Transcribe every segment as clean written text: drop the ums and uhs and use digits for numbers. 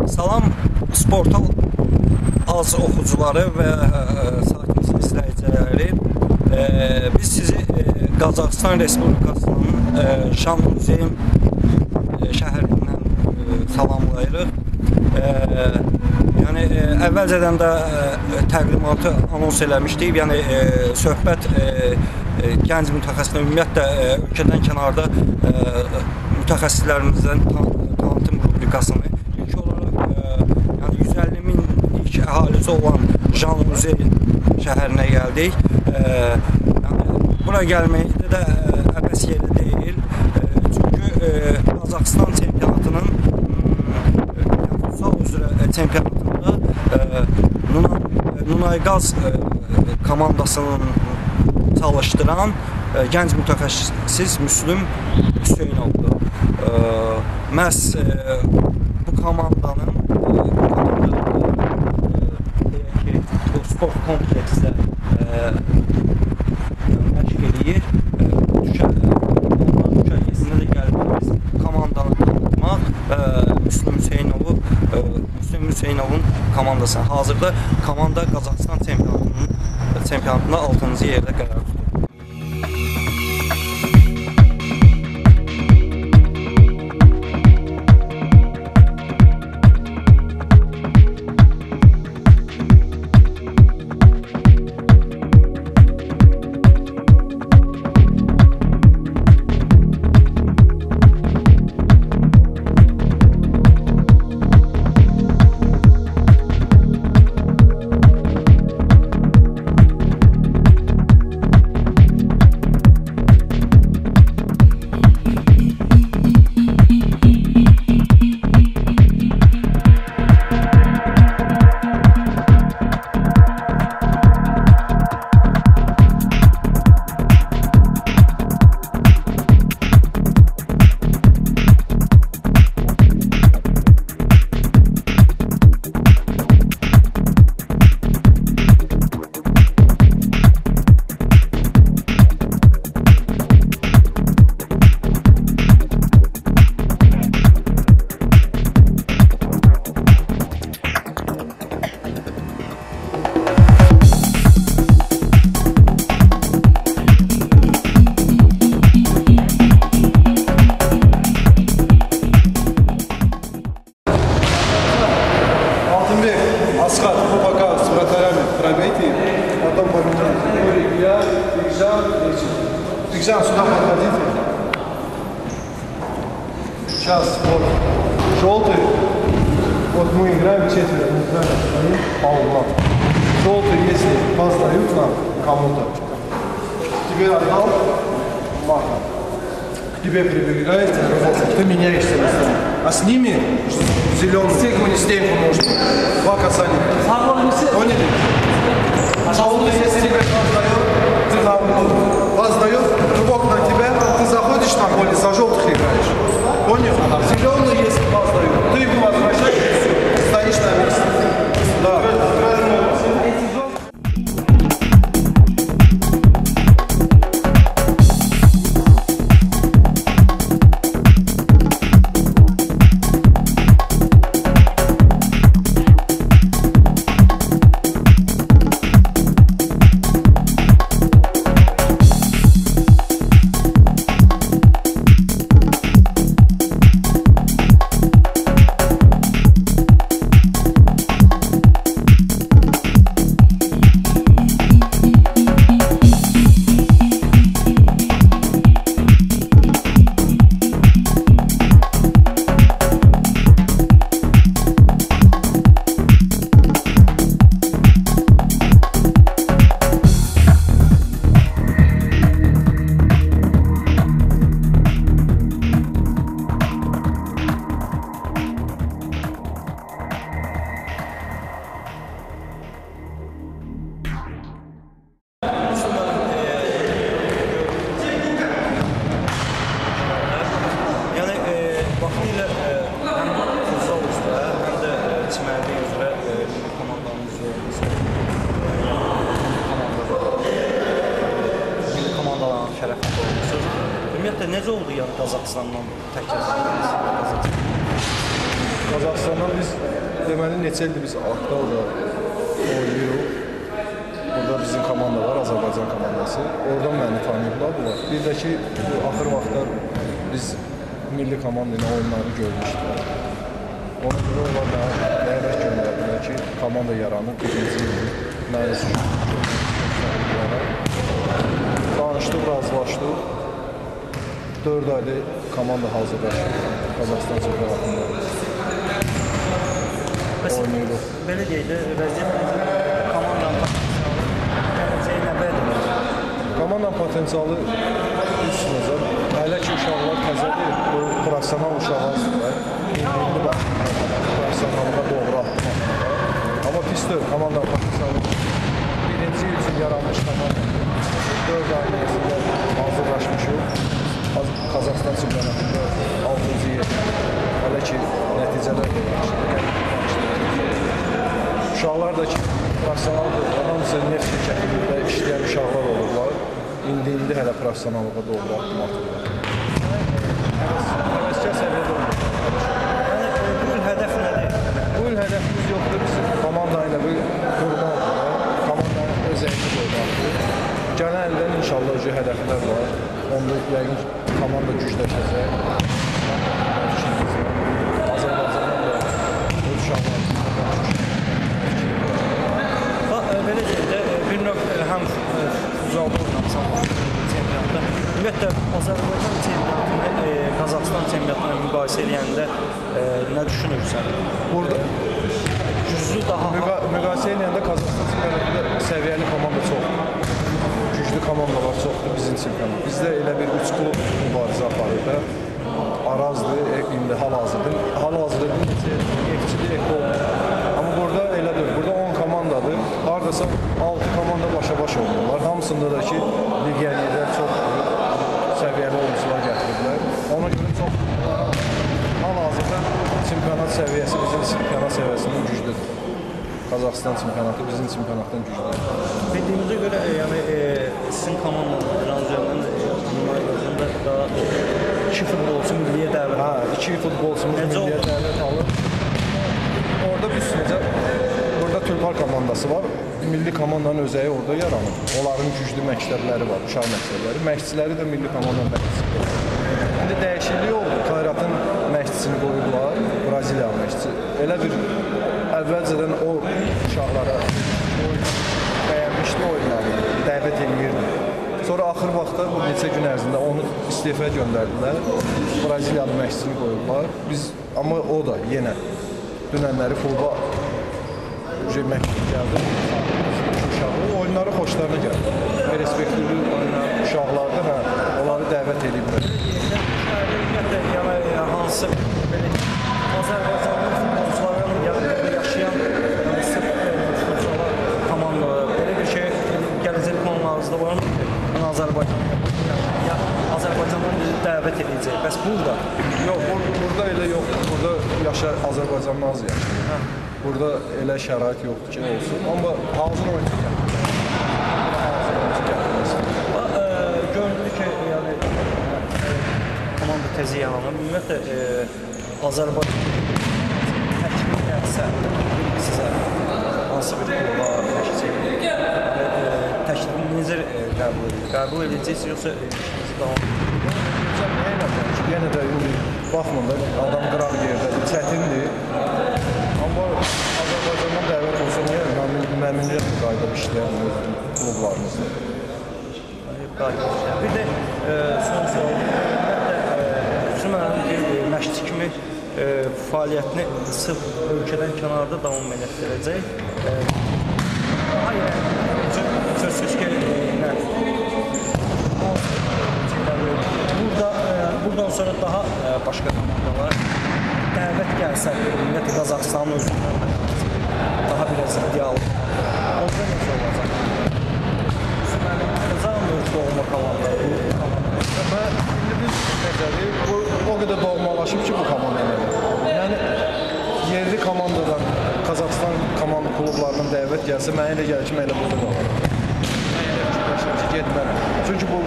Salam Sportal az oxucuları və saytımızın izləyiciləri. Biz sizi Qazaxıstan Respublikasının Şanlıurfa şəhərindən salamlayırıq. Yəni əvvəlcədən də təqdimatı anons eləmişdik. Yəni söhbət gənc mütəxəssislər ümumiyyətlə ölkədən kənarda mütəxəssislərimizdən tanıtım rubrikasını ilk olaraq yəni 150 min ilk əhalisi olan Şanlıurfa şəhərinə gəldik. Yəni bura gəlməkdə də əbəs yeri deyil. Çünki Qazaxıstan çempionatının futsal üzrə çempionatında Nunaygaz komandasının çalışdıran gənc mütəxəssis Müslüm Hüseynovdur. Məhz bu komandanın bu sport kompleksdə məşq edir. Düşərgəsinə də gəlməyimiz komandanı tanıtmaq Müslüm Hüseynovun komandasına. Hazırda komanda Qazaxıstan çempionatında 6-cı yerdə qərar tutur. Сюда подходите. Сейчас вот желтый. Вот мы играем четверо, мы играем по углам. Желтый, если пас дают нам кому-то, тебе отдал, маха. К тебе прибегает, ты меняешься местами. А с ними зеленый стенку нужно. Два касания. Поняли? Желтый, если тебе пас дает, ты на угол. Пас дает, рывок на тебя, ты заходишь на поле, за желтых играешь. Понял? Зеленый, если пас дают, ты его возвращаешь, стоишь на месте. Да. Ümumiyyətlə necə oldu yəni Qazaxıstandan təkrar? Qazaxıstandan biz deməli neçə ildir biz Akta orada oynayırıq. Burada bizim komanda var, Azərbaycan komandası. Oradan məni tanıyıblar bunlar. Bir də ki, axır vaxtlar biz milli komanda ilə oyunları görmüşdük. Ona görə onlar dəvət göndərdilər ki, komanda yaranır, birinci ildir. Məni danışdıq, razılaşdıq. 4 aydır komanda hazırlaşır. Qazaxıstan çempionatında oynayırıq. Belə deyək də, vəziyyət komandanın gələcəyi nə bədədir? Komandanın potensialı üstünəcə. Hələ ki, uşaqlar təzədir, bu profesional uşaqlar indi bax, profesionallığa doğru atdım. Amma pis deyil, komandanın potensialı birinci il üçün yaranmış komanda. 4 ayın ərzində hazırlaşmışıq. Qazaxıstan çempionatında 6-cı yer. Hələ ki, nəticələr də yaxşıdır. Uşaqlar da ki, profesionaldır. Hamısı neft şirkətində işləyən uşaqlar olurlar. İndi hələ profesionallığa doğru addım atırlar. Həvəskar səviyyədə olurlar. Bu il hədəf nədir? Bu il hədəfimiz yoxdur. Biz komanda ilə bir qurmalıdır. Komandanın özəyini qoymalıdır. Gələn ildən inşallah özü hədəflər var. Onda yəqin komanda gücləşəcək. Azərbaycandan da öz uşaqlar Belə deyək də, bir növ həm uzaqda oynamsan çempionatda. Ümumiyyətlə, Azərbaycan çempionatını Qazaxıstan çempionatına müqayisə edəndə nə düşünürsən? burada Güclü daha... müqayisə edəndə Qazaxıstan çempionatında səviyyəli komanda çoxdur. Güclü komandalar çoxdur bizim çempionat. Bizdə elə bir 3 klub mübarizə aparır da. Arazdır, indi hal-hazırdır. Hal-hazırdır, Ekçidir, Eko olmur. Amma burada elə deyil, burada 10 komandadır. Haradasa 6 komanda başa-baş olurlar. Hamısında da ki, legionerlər çoxdur, səviyyəli oyuncular gətirirlər. Ona görə çox hal-hazırda çempionat səviyyəsi bizim çempionat səviyyəsindən güclüdür. Qazaxıstan çempionatı bizim çempionatdan güclüdür. Bildiyimizə görə, yəni sizin komandanın Raziyonun daha 2 futbolçu milliyə dəvət alır. 2 futbolçumuz milliyə dəvət alır. Orada biz necə, burada Tulpar komandası var. Milli komandanın özəyi orada yaranır. Onların güclü məktəbləri var, uşaq məktəbləri. Məşqçiləri də milli komandanın məşqçisi. İndi dəyişiklik oldu. Kayratın məşqçisini qoyublar, Braziliya məşqçisi. Elə bir əvvəlcədən o uşaqlara bəyənmişdi oyunları, dəvət edirdi. Sonra axır vaxtda bu neçə gün ərzində onu istefaya göndərdilər. Braziliyalı məşqçini qoyublar. Biz, amma o da yenə dünənləri kluba məktub gəldi. Uşaqlar oyunları xoşlarına gəldi. Perspektivli uşaqlardır, onları dəvət ediblər. Yəni hansı belə Azərbaycanlı futbolçuların yanında yaşayan futbolçular komandaları belə bir şey gələcək planlarınızda varmı? Azərbaycandan dəvət edəcək. Bəs burada? Yox, burada elə yoxdur. Burada Azərbaycanlı az yaşayır. Burada elə şərait yoxdur ki, olsun. Amma hazır oyuncu göründü ki, yəni komanda tezi yaranır. Ümumiyyətlə, Azərbaycan təkmil gəlsə sizə hansı bir kluba təklifinizi qəbul edəcəksiniz, yoxsa işinizi davam edəcəksiniz? Yenə də baxmında adam qıraq yerdədir, çətindir. Amma Azərbaycandan dəvət olsa niyə? Məmnuniyyətlə qayıdıb işləyən klublarımızda. Bir də son sual, Sümənənin bir məşqçi kimi fəaliyyətini sırf ölkədən kənarda davam etdirəcək. Hayır, sözsüz ki, buradan sonra daha başqa komandalar dəvət gəlsə, ümumiyyətlə Qazaxıstanın özündən daha biraz iddialı. Orada necə olacaq? Sümənənin özü olma komandaları. Və indi biz necədir, o qədər doğmalaşıb ki bu komandalar. Yəni, yerli komandadan, Qazaxıstan komanda klublarından dəvət gəlsə, mənə elə gəlir ki, mən elə burada qalarım. Mən elə fikirləşirəm ki, getmərəm. Çünki bu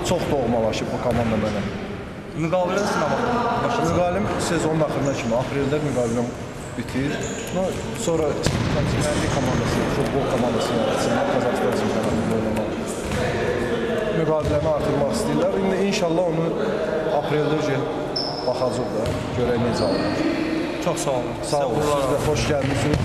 çox doğmalaşıb bu komanda mənə. Müqavilə sınavı başlayacaq. Müqavilim sezonun axırına kimi, apreldə müqaviləm bitir. Sonra kontinentli komandası, futbol komandası yaratsınlar, Qazaxıstan çempionatında oynamaq. Müqaviləni artırmaq istəyirlər. İndi inşallah onu apreldə baxacaq da, görək necə alınır. Çox sağ olun. Sağ olun, siz də xoş gəlmişsiniz.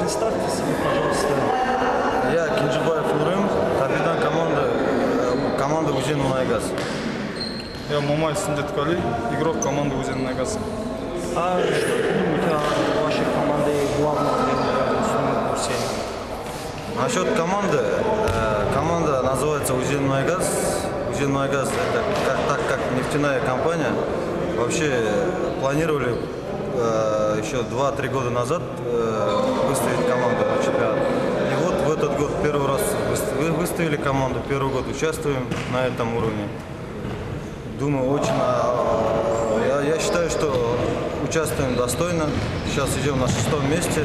Представьте себе, пожалуйста. Я Кинжибаев Нурым, капитан команды Узен Майгаз. Я Мамай Синдеткали, игрок команды Узен Майгаз. А что думаете о вашей команде главного тренера Гусейна? Насчет команды, команда называется Узен Майгаз. Узен Майгаз это так как нефтяная компания. Вообще планировали еще 2-3 года назад выставить команду на чемпионат. И вот в этот год первый раз выставили команду, первый год участвуем на этом уровне. Думаю, очень... Я считаю, что участвуем достойно. Сейчас идем на 6-м месте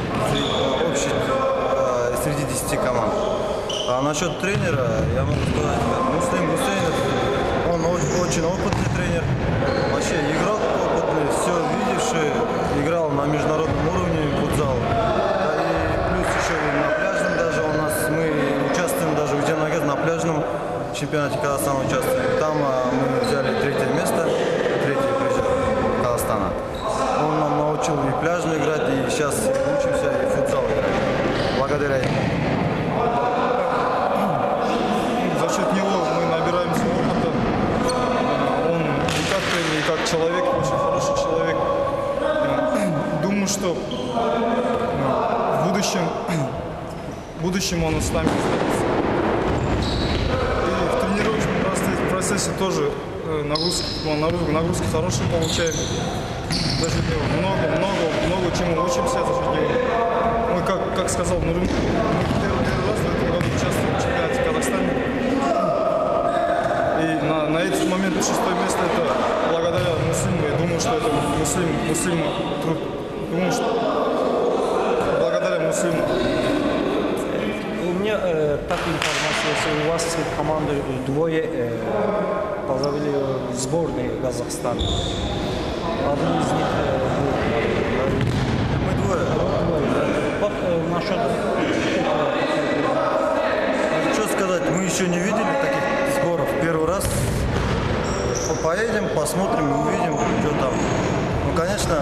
среди 10 команд. А насчет тренера, я могу сказать, Муслим Гусейнов, он очень опытный тренер. Вообще игрок опытный, все видевший, играл на международном уровне футзал. И плюс еще на пляжном даже у нас, мы участвуем даже в Узен-Майгаз на пляжном чемпионате Казахстана участвуем. Там мы взяли 3-е место, 3-й призер Казахстана. Он нам научил и пляжную играть, и сейчас учимся и футзал играть. Благодаря ему. За счет него мы набираемся опыта. Он и как тренер, и как человек, очень хороший человек. Думаю, что в будущем он с нами останется. И в тренировочном процессе тоже нагрузки хорошие получаем. За счет него много чему учимся за счет него. Мы, как сказал Нурым, мы первый раз в этом году участвуем в чемпионате Казахстана. И на этот момент 6-е место это благодаря Муслиму. Я думаю, что это Муслим труд. Думаю, что благодаря Муслиму. У меня так информация, что у вас в команде двое позавели в сборной Казахстана. Один из них Мы двое. вот насчет Что сказать, мы еще не видели таких сборов. Первый раз поедем, посмотрим, увидим, что там. Ну, конечно,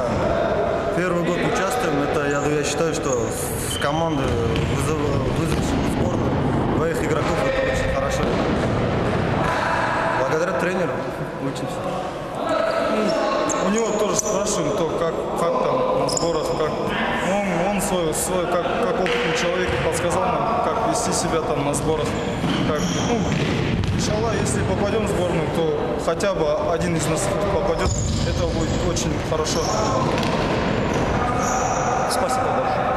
первый год участвуем. Это я считаю, что с команды вызовшей сборную двоих игроков это очень хорошо. Благодаря тренеру учимся. У него тоже спрашиваем, как там на сборах, как он свой как опытный человек подсказал нам, как вести себя там на сборах. Иншаллах, если попадем в сборную, то хотя бы один из нас попадет, это будет очень хорошо. спасибо большое.